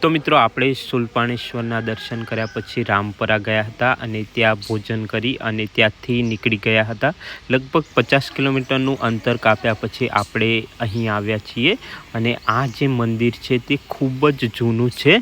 તો મિત્રો આપણે શૂલપાણેશ્વરના દર્શન કર્યા પછી રામપરા ગયા હતા અને ત્યાં ભોજન કરી અને ત્યાંથી નીકળી ગયા હતા. લગભગ 50 કિલોમીટરનું અંતર કાપ્યા પછી આપણે અહીં આવ્યા છીએ અને આ જે મંદિર છે તે ખૂબ જ જૂનું છે,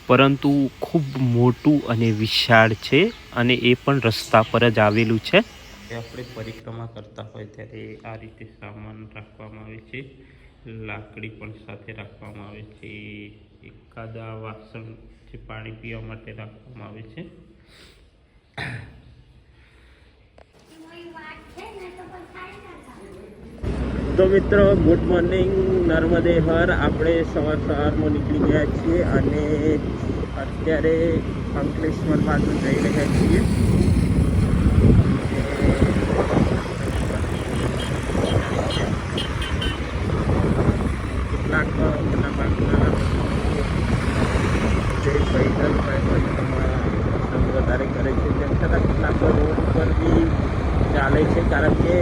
પરંતુ ખૂબ મોટું અને વિશાળ છે અને એ પણ રસ્તા પર જ આવેલું છે. આપણે પરિક્રમા કરતા હોય ત્યારે આ રીતે સામાન રાખવામાં આવે છે, લાકડી પણ સાથે રાખવામાં આવે છે, એકાદા વાસણ જે પાણી પીવા માટે રાખવામાં આવે છે. તો મિત્રો ગુડ મોર્નિંગ નર્મદે હર. આપણે સવારમાં નીકળી ગયા છીએ અને અત્યારે અંકલેશ્વર બાજુ જઈ રહ્યા છીએ. કેટલાક મોટાભાગના જે પૈદલ વધારે કરે છે, તેમ છતાં કેટલાક રોડ ઉપર બી ચાલે છે, કારણ કે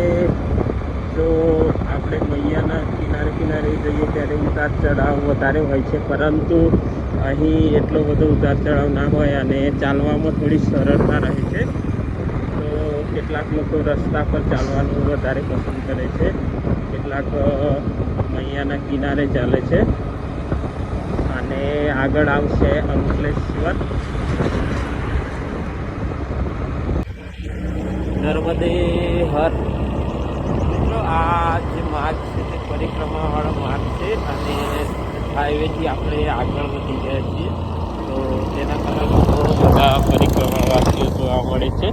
જો આપણે મૈયાના કિનારે જઈએ ત્યારે ઉતાર ચઢાવ વધારે હોય છે, પરંતુ અહીં એટલો બધો ઉતાર ચઢાવ ના હોય અને ચાલવામાં થોડી સરળતા રહે છે. તો કેટલાક લોકો રસ્તા પર ચાલવાનું વધારે પસંદ કરે છે, કેટલાક મૈયાના કિનારે ચાલે છે. અને આગળ આવશે અંકલેશ્વર. નર્મદે હર. આ જે માર્ગ છે તે પરિક્રમાવાળો માર્ગ છે અને હાઈવેથી આપણે આગળ વધી ગયા છીએ. તો તેના કારણે બહુ બધા પરિક્રમાવાસીઓ જોવા મળે છે.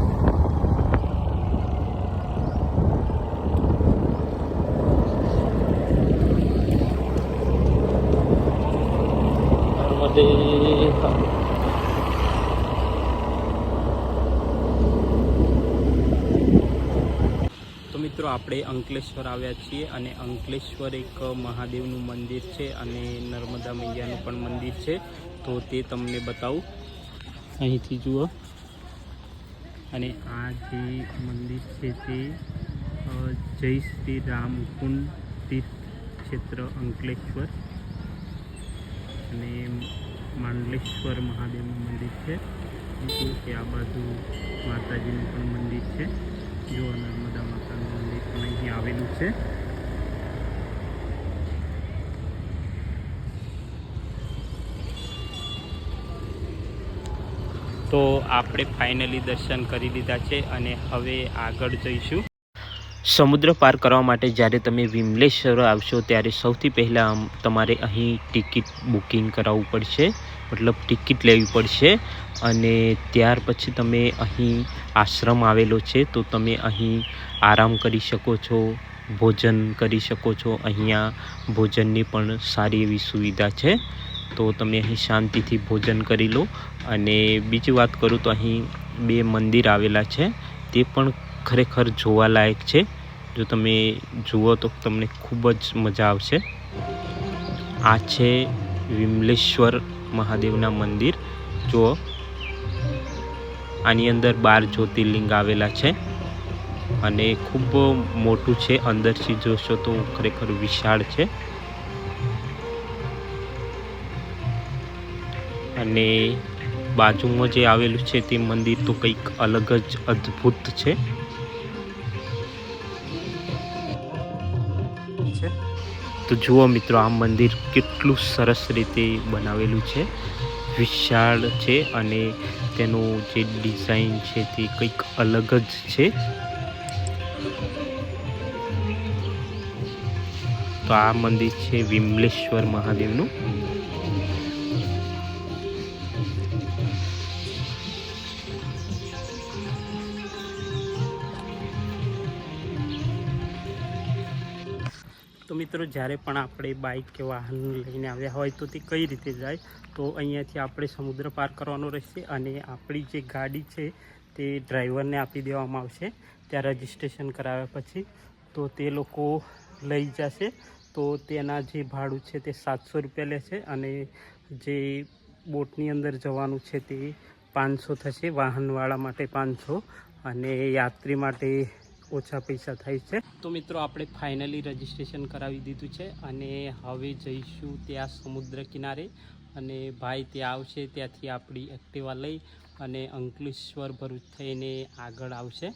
તો મિત્રો આપણે અંકલેશ્વર આવ્યા છીએ અને અંકલેશ્વર એક મહાદેવનું મંદિર છે અને નર્મદા મૈયાનું પણ મંદિર છે. તો તે તમને બતાવું, અહીંથી જુઓ. અને આ જે મંદિર છે તે જય શ્રી રામકુંડ તીર્થ ક્ષેત્ર અંકલેશ્વર અને માંડલેશ્વર મહાદેવનું મંદિર છે. કે આ બાજુ માતાજીનું પણ મંદિર છે. જો નર્મદા માતાનું મંદિર પણ અહીં આવેલું છે. તો આપણે ફાઇનલી દર્શન કરી લીધા છે અને હવે આગળ જઈશું. સમુદ્ર પાર કરવા માટે જ્યારે તમે વિમલેશ્વર આવશો ત્યારે સૌથી પહેલાં તમારે અહીં ટિકિટ બુકિંગ કરાવવું પડશે, મતલબ ટિકિટ લેવી પડશે. અને ત્યાર પછી તમે અહીં આશ્રમ આવેલો છે, તો તમે અહીં આરામ કરી શકો છો, ભોજન કરી શકો છો. અહીંયા ભોજનની પણ સારી એવી સુવિધા છે, તો તમે અહીં શાંતિથી ભોજન કરી લો. અને બીજી વાત કરું તો અહીં 2 મંદિર આવેલા છે, તે પણ ખરેખર જોવાલાયક છે. જો તમે જુઓ તો તમને ખૂબ જ મજા આવશે. આ છે વિમલેશ્વર મહાદેવના મંદિર. જુઓ, આની અંદર 12 જ્યોતિર્લિંગ આવેલા છે અને ખૂબ મોટું છે. અંદરથી જોશો તો ખરેખર વિશાળ છે. અને બાજુમાં જે આવેલું છે તે મંદિર તો કંઈક અલગ જ અદ્ભુત છે. તો જુઓ મિત્રો, આ મંદિર કેટલું સરસ રીતે બનાવેલું છે, વિશાળ છે અને તેનું જે ડિઝાઇન છે તે કંઈક અલગ જ છે. તો આ મંદિર છે વિમલેશ્વર મહાદેવનું. તો મિત્રો જ્યારે પણ આપણે બાઇક કે વાહન લઈને આવ્યા હોય તો તે કઈ રીતે જાય, તો અહીંયાથી આપણે સમુદ્ર પાર કરવાનો રહેશે અને આપણી જે ગાડી છે તે ડ્રાઈવરને આપી દેવામાં આવશે. ત્યાં રજિસ્ટ્રેશન કરાવ્યા પછી તો તે લોકો લઈ જશે. તો તેના જે ભાડું છે તે 700 રૂપિયા લેશે અને જે બોટની અંદર જવાનું છે તે 500 થશે. વાહનવાળા માટે 500 અને યાત્રી માટે ઓછા પૈસા થાય છે. તો મિત્રો આપણે ફાઇનલી રજિસ્ટ્રેશન કરાવી દીધું છે અને હવે જઈશું ત્યાં સમુદ્ર કિનારે અને ભાઈ ત્યાં આવશે. ત્યાંથી આપણી એક્ટિવા લઈ અને અંકલેશ્વર ભરૂચ થઈને આગળ આવશે.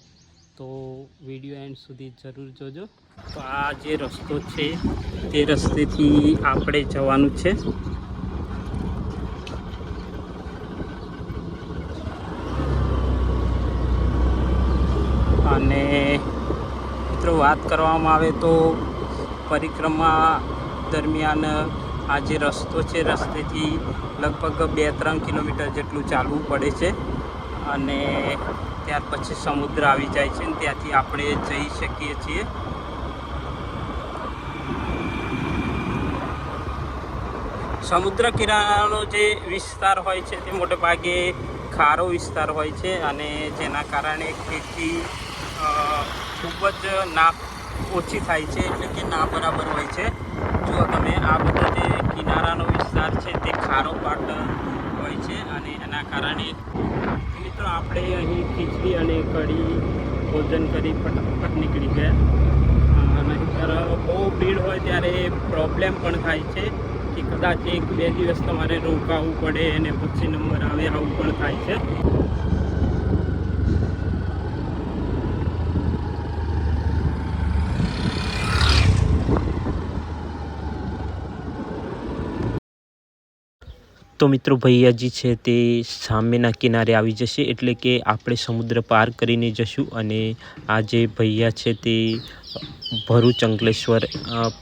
તો વિડીયો એન્ડ સુધી જરૂર જોજો. તો આ જે રસ્તો છે તે રસ્તેથી આપણે જવાનું છે. અને મિત્રો વાત કરવામાં આવે તો પરિક્રમા દરમિયાન આ જે રસ્તો છે રસ્તેથી લગભગ 2-3 કિલોમીટર જેટલું ચાલવું પડે છે અને ત્યાર પછી સમુદ્ર આવી જાય છે અને ત્યાંથી આપણે જઈ શકીએ છીએ. સમુદ્ર કિનારાનો જે વિસ્તાર હોય છે તે મોટે ભાગે ખારો વિસ્તાર હોય છે અને જેના કારણે ખેતી ખૂબ જ ઓછી થાય છે, એટલે કે ના બરાબર હોય છે. જો તમે આ બધો જે કિનારાનો વિસ્તાર છે તે ખારો પાટ હોય છે અને એના કારણે મિત્રો આપણે અહીં ખીચડી અને કઢી ભોજન કરી ફટાફટ નીકળી ગયા. નહીંતર બહુ ભીડ હોય ત્યારે પ્રોબ્લેમ પણ થાય છે કે કદાચ 1-2 દિવસ તમારે રોકાવું પડે અને પછી નંબર આવે, આવું પણ થાય છે. તો મિત્રો ભૈયાજી છે તે સામેના કિનારે આવી જશે, એટલે કે આપણે સમુદ્ર પાર કરીને જશું અને આ જે ભૈયા છે તે ભરૂચ અંકલેશ્વર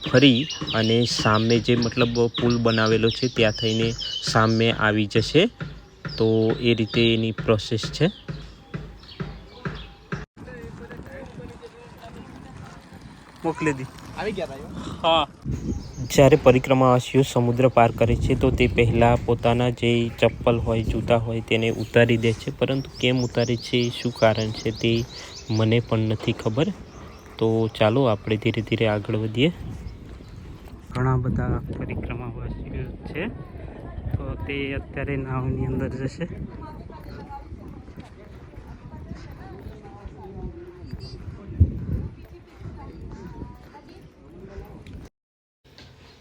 ફરી અને સામે જે મતલબ પુલ બનાવેલો છે ત્યાં થઈને સામે આવી જશે. તો એ રીતે એની પ્રોસેસ છે. મોકલી દી આવી ગયા. હા, જ્યારે પરિક્રમાવાસીઓ સમુદ્ર પાર કરે છે તો તે પહેલાં પોતાના જે ચપ્પલ હોય, જૂતા હોય તેને ઉતારી દે છે. પરંતુ કેમ ઉતારે છે, શું કારણ છે તે મને પણ નથી ખબર. તો ચાલો આપણે ધીરે ધીરે આગળ વધીએ. ઘણા બધા પરિક્રમાવાસીઓ છે તો તે અત્યારે નાવની અંદર જશે.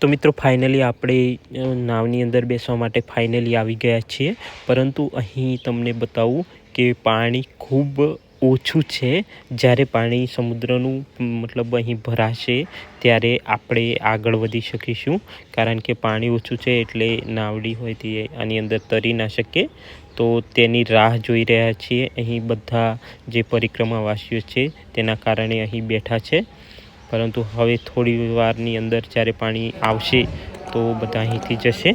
તો મિત્રો ફાઇનલી આપણે નાવની અંદર બેસવા માટે ફાઇનલી આવી ગયા છીએ. પરંતુ અહીં તમને બતાવું કે પાણી ખૂબ ઓછું છે. જ્યારે પાણી સમુદ્રનું મતલબ અહીં ભરાશે ત્યારે આપણે આગળ વધી શકીશું, કારણ કે પાણી ઓછું છે એટલે નાવડી હોય તે આની અંદર તરી ના શકે. તો તેની રાહ જોઈ રહ્યા છીએ. અહીં બધા જે પરિક્રમાવાસીઓ છે તેના કારણે અહીં બેઠા છે. પરંતુ હવે થોડી વારની અંદર જ્યારે પાણી આવશે તો બધા અહીંથી જશે.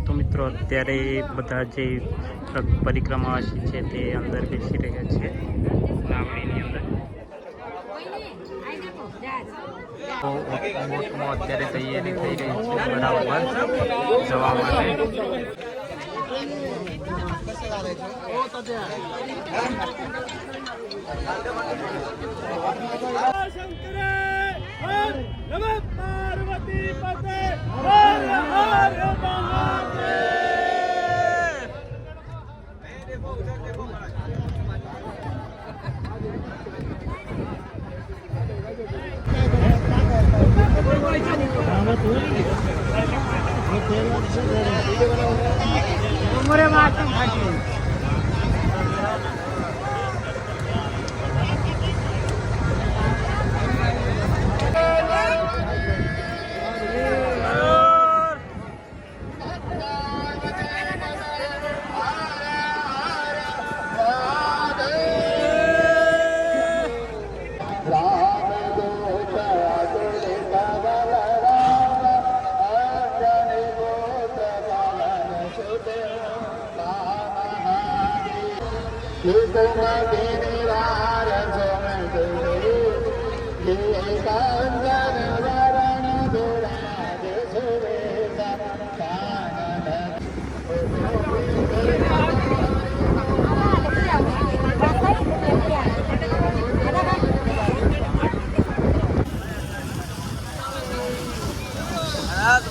તો મિત્રો અત્યારે બધા જે પરિક્રમાવાસી છે તે અંદર બેસી રહ્યા છે નાવડીની અંદર. તો બોટમાં અત્યારે તૈયારી થઈ રહી છે બરાબર જવા માટે. પાર્વતી પતે હર હર મહાદેવ.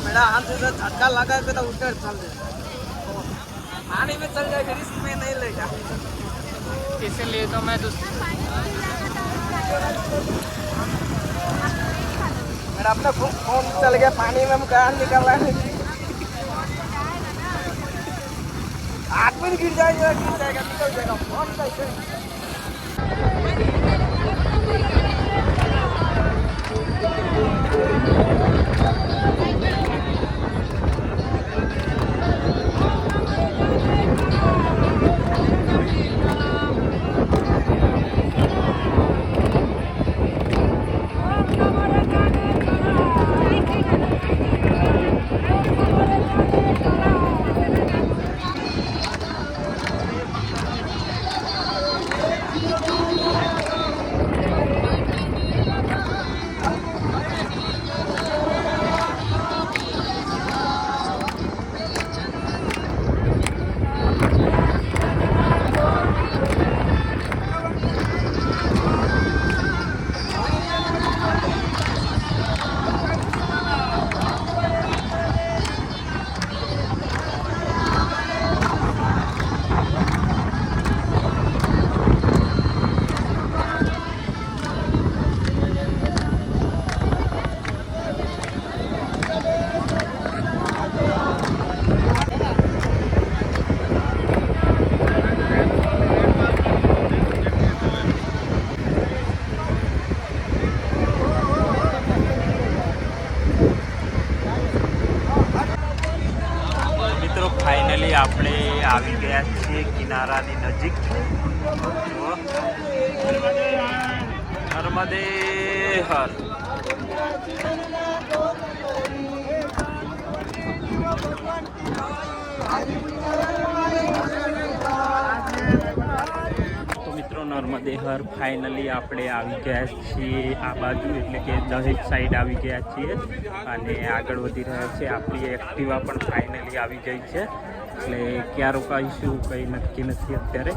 मेरा हाथ से झटका लगा के तो उतर चल जाए, पानी में चल जाए, रिस्क में नहीं लेगा, इसलिए तो मैं मेरा अपना फोन चल गया पानी में, हम कहाँ निकल रहे हैं, हाथ में गिर जाएगा निकल जाएगा फोन कैसे। ફાઇનલી આપણે આવી ગયા છીએ કિનારાની નજીક. જુઓ, નર્મદે હર. તો મિત્રો નર્મદે હર ફાઇનલી આપણે આવી ગયા છીએ આ બાજુ, એટલે કે દહેજ સાઈડ આવી ગયા છીએ અને આગળ વધી રહ્યા છે. આપણી એક્ટિવા પણ ફાઇનલી આવી ગઈ છે, એટલે ક્યાં રોકાઈશું કંઈ નક્કી નથી અત્યારે.